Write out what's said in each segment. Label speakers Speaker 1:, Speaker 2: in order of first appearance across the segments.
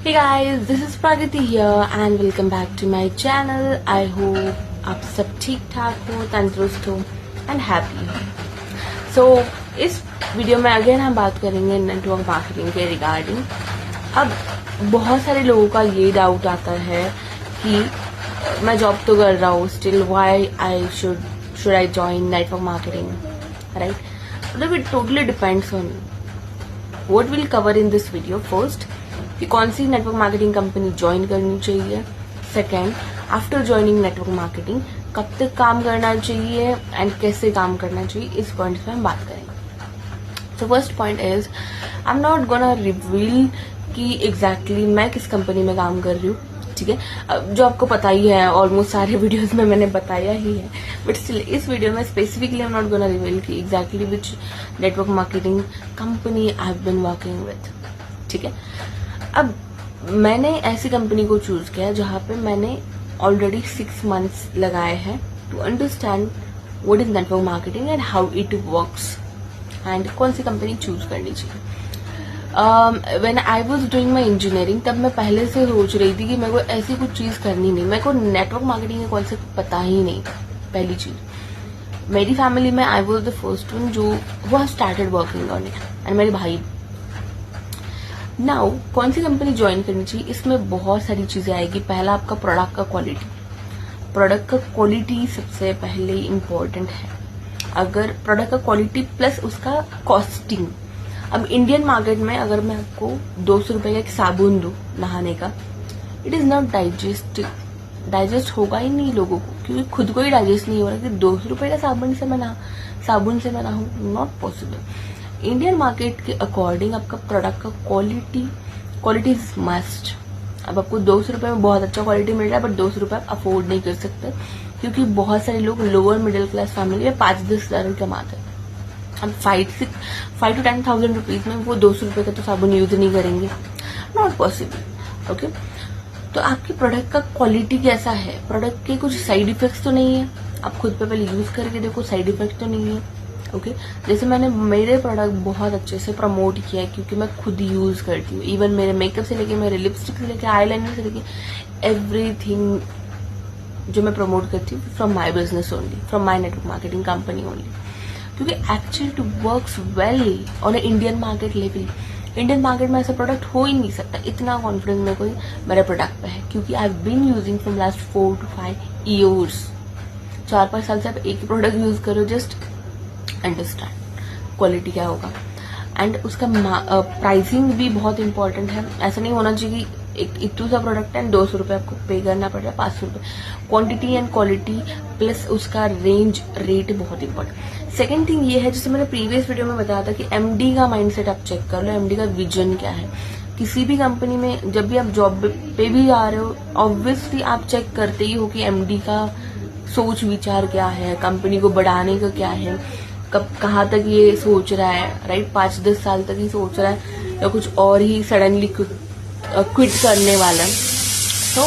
Speaker 1: Hey guys, this is Pragati here and welcome back to my channel. I hope आप सब ठीक ठाक हो, तंदुरुस्त हो एंड हैप्पी हो. सो इस वीडियो में अगेन हम बात करेंगे नेटवर्क मार्केटिंग के रिगार्डिंग. अब बहुत सारे लोगों का ये डाउट आता है कि मैं जॉब तो कर रहा हूँ, still why I should I join network marketing, right? मतलब it totally depends on you. What will cover in this video? First, कि कौन सी नेटवर्क मार्केटिंग कंपनी ज्वाइन करनी चाहिए. Second, after joining network marketing कब तक काम करना चाहिए एंड कैसे काम करना चाहिए, इस पॉइंट पे हम बात करेंगे. So first point is, I am not gonna reveal कि एग्जैक्टली मैं किस कंपनी में काम कर रही हूँ, ठीक है? जो आपको पता ही है, ऑलमोस्ट सारे वीडियोस में मैंने बताया ही है, बट स्टिल इस वीडियो में specifically I am not gonna reveal कि exactly which network marketing company I have been working with, ठीक है? अब मैंने ऐसी कंपनी को चूज किया जहां पे मैंने ऑलरेडी 6 months लगाए हैं to understand what is network marketing and how it works एंड कौन सी कंपनी चूज करनी चाहिए. When I was doing my engineering, तब मैं पहले से सोच रही थी कि मेरे को ऐसी कुछ चीज करनी नहीं, मेरे को नेटवर्क मार्केटिंग का कॉन्सेप्ट पता ही नहीं. पहली चीज, मेरी फैमिली में I was the first one जो वो started working on it and मेरे भाई. नाउ कौन सी कंपनी ज्वाइन करनी चाहिए, इसमें बहुत सारी चीजें आएगी. पहला, आपका प्रोडक्ट का क्वालिटी. प्रोडक्ट का क्वालिटी सबसे पहले इम्पोर्टेंट है. अगर प्रोडक्ट का क्वालिटी प्लस उसका कॉस्टिंग. अब इंडियन मार्केट में अगर मैं आपको 200 रुपए का एक साबुन दूं नहाने का, इट इज नॉट डाइजेस्ट होगा ही नहीं लोगों को, क्योंकि खुद को ही डाइजेस्ट नहीं हो रहा कि 200 रुपए का साबुन से मैं नहाऊं. Not possible. इंडियन मार्केट के अकॉर्डिंग आपका प्रोडक्ट का क्वालिटी इज मस्ट. अब आपको 200 रुपए में बहुत अच्छा क्वालिटी मिल रहा है, बट 200 रुपए आप अफोर्ड नहीं कर सकते, क्योंकि बहुत सारे लोग लोअर मिडिल क्लास फैमिली में 5-10 हजार कमाते हैं. अब 5 to 10,000 रुपीज में वो 200 रुपए का तो साबुन यूज नहीं करेंगे. Not possible. ओके, तो आपके प्रोडक्ट का क्वालिटी कैसा है, प्रोडक्ट के कुछ साइड इफेक्ट्स तो नहीं है, आप खुद पे पहले यूज करके देखो साइड इफेक्ट तो नहीं है. ओके, जैसे मैंने मेरे प्रोडक्ट बहुत अच्छे से प्रमोट किया है क्योंकि मैं खुद यूज करती हूँ. इवन मेरे मेकअप से लेके, मेरे लिपस्टिक से लेके, आईलाइनर से लेके एवरीथिंग जो मैं प्रमोट करती हूँ from my business only, from my network marketing company only, क्योंकि actually it works well on Indian market level. Indian market में ऐसा प्रोडक्ट हो ही नहीं सकता. इतना कॉन्फिडेंस मेरे को मेरे प्रोडक्ट पे है, क्योंकि I have been using from last 4 to 5 years. 4-5 साल से आप एक ही प्रोडक्ट यूज करो, जस्ट अंडरस्टैंड क्वालिटी क्या होगा. एंड उसका प्राइसिंग भी बहुत इंपॉर्टेंट है. ऐसा नहीं होना चाहिए कि एक इतू सा प्रोडक्ट है 200 रुपए आपको पे करना पड़ रहा है, 500 रुपए. क्वांटिटी एंड क्वालिटी प्लस उसका रेंज रेट बहुत इंपॉर्टेंट. सेकेंड थिंग ये है, जैसे मैंने प्रीवियस वीडियो में बताया था कि एमडी का माइंडसेट आप चेक कर लो, एमडी का विजन क्या है. किसी भी कंपनी में जब भी आप जॉब पे भी आ रहे हो, ऑब्वियसली आप चेक करते ही हो कि एमडी का सोच विचार क्या है, कंपनी को बढ़ाने का क्या है, कब कहाँ तक ये सोच रहा है, राइट? 5-10 साल तक ही सोच रहा है या कुछ और ही सडनली क्विट करने वाला है. तो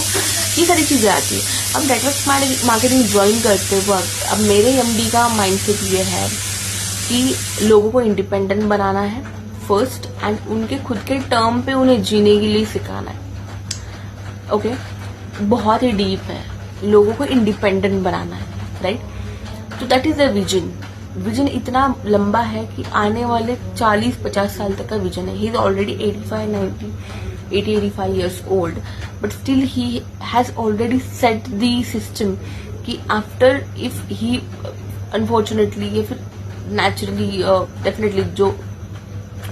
Speaker 1: ये सारी चीजें आती है. अब नेटवर्क मार्केटिंग ज्वाइन करते वक्त अब मेरे एमडी का माइंडसेट ये है कि लोगों को इंडिपेंडेंट बनाना है फर्स्ट, एंड उनके खुद के टर्म पे उन्हें जीने के लिए सिखाना है. ओके, बहुत ही डीप है, लोगों को इंडिपेंडेंट बनाना है, राइट? तो that is the vision. Vision इतना लंबा है कि आने वाले 40-50 साल तक का विजन है. He is already 85 years old, but still he has already set the system कि after if he unfortunately या फिर naturally definitely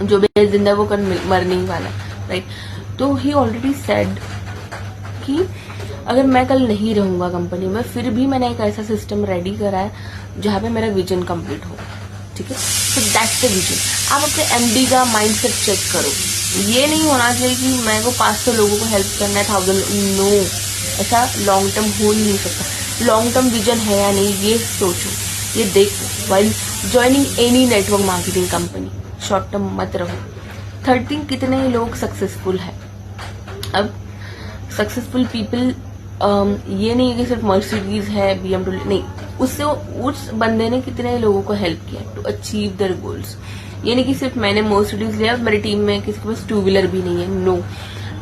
Speaker 1: जो भी जिंदा वो कर मरने ही वाला, राइट? तो he already said कि अगर मैं कल नहीं रहूंगा कंपनी में, फिर भी मैंने एक ऐसा सिस्टम रेडी करा है जहां पे मेरा विजन कंप्लीट हो, ठीक है? तो दैट्स द विजन. आप अपने एमडी का माइंडसेट चेक करो. ये नहीं होना चाहिए कि मेरे को 500 लोगों को हेल्प करना है, 1000. नो, ऐसा लॉन्ग टर्म हो ही नहीं सकता. लॉन्ग टर्म विजन है या नहीं, ये सोचो, ये देखो while joining any network marketing company. Short term मत रहो. थर्ड थिंग, कितने लोग सक्सेसफुल है. अब सक्सेसफुल पीपल ये नहीं है कि सिर्फ मर्सिडीज है, BMW नहीं, उससे उस बंदे ने कितने लोगों को हेल्प किया टू अचीव देयर गोल्स. ये नहीं कि सिर्फ मैंने मर्सिडीज लिया, मेरी टीम में किसी के पास 2 व्हीलर भी नहीं है. नो,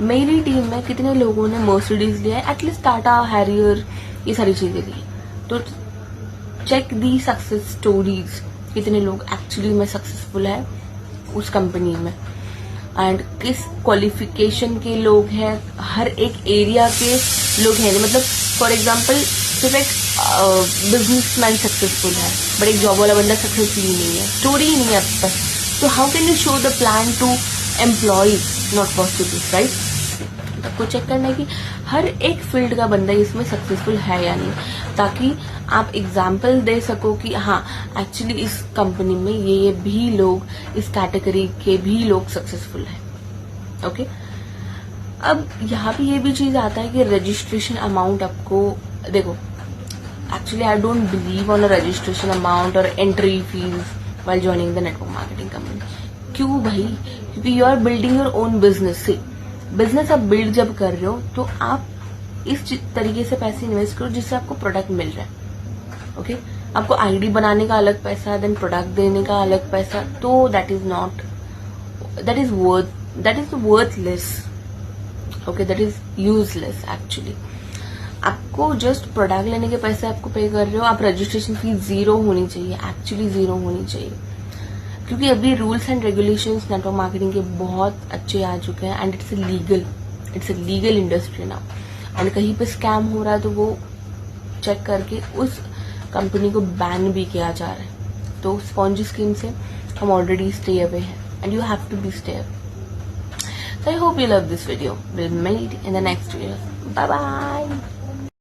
Speaker 1: मेरी टीम में कितने लोगों ने मर्सिडीज लिया है, एटलीस्ट टाटा, हैरियर, ये सारी चीजें ली। तो चेक दी सक्सेस स्टोरीज, कितने लोग एक्चुअली में सक्सेसफुल है उस कंपनी में, एंड किस क्वालिफिकेशन के लोग हैं, हर एक एरिया के लोग हैं। मतलब फॉर एग्जाम्पल सिर्फ एक बिजनेसमैन सक्सेसफुल है बट एक जॉब वाला बंदा सक्सेसफुल ही नहीं है, स्टोरी ही नहीं है आपके पास, तो how can you show the plan to employees? Not possible, right? आपको चेक करना है कि हर एक फील्ड का बंदा इसमें सक्सेसफुल है या नहीं, ताकि आप एग्जाम्पल दे सको कि हाँ एक्चुअली इस कंपनी में ये भी लोग, इस कैटेगरी के भी लोग सक्सेसफुल हैं। ओके, अब यहाँ पे ये भी चीज आता है कि रजिस्ट्रेशन अमाउंट आपको, देखो actually I don't believe on a registration amount और entry fees while joining the network marketing company। क्यों भाई? क्योंकि you are building your own business. से बिजनेस आप बिल्ड जब कर रहे हो तो आप इस तरीके से पैसे इन्वेस्ट करो जिससे आपको प्रोडक्ट मिल रहा है। ओके, आपको आईडी बनाने का अलग पैसा, देन प्रोडक्ट देने का अलग पैसा, तो that is worthless. Okay, that is useless actually. आपको जस्ट प्रोडक्ट लेने के पैसे आपको पे कर रहे हो, आप रजिस्ट्रेशन फीस जीरो होनी चाहिए, एक्चुअली जीरो होनी चाहिए, क्योंकि अभी rules and regulations network marketing के बहुत अच्छे आ चुके हैं, and it's a legal industry now. And कहीं पे स्कैम हो रहा है तो वो चेक करके उस कंपनी को बैन भी किया जा रहा है। तो स्पॉन्जी स्कीम से हम ऑलरेडी स्टे अवे हैं, and you have to be stay away. So I hope you love this video. We'll meet in the next video. Bye bye.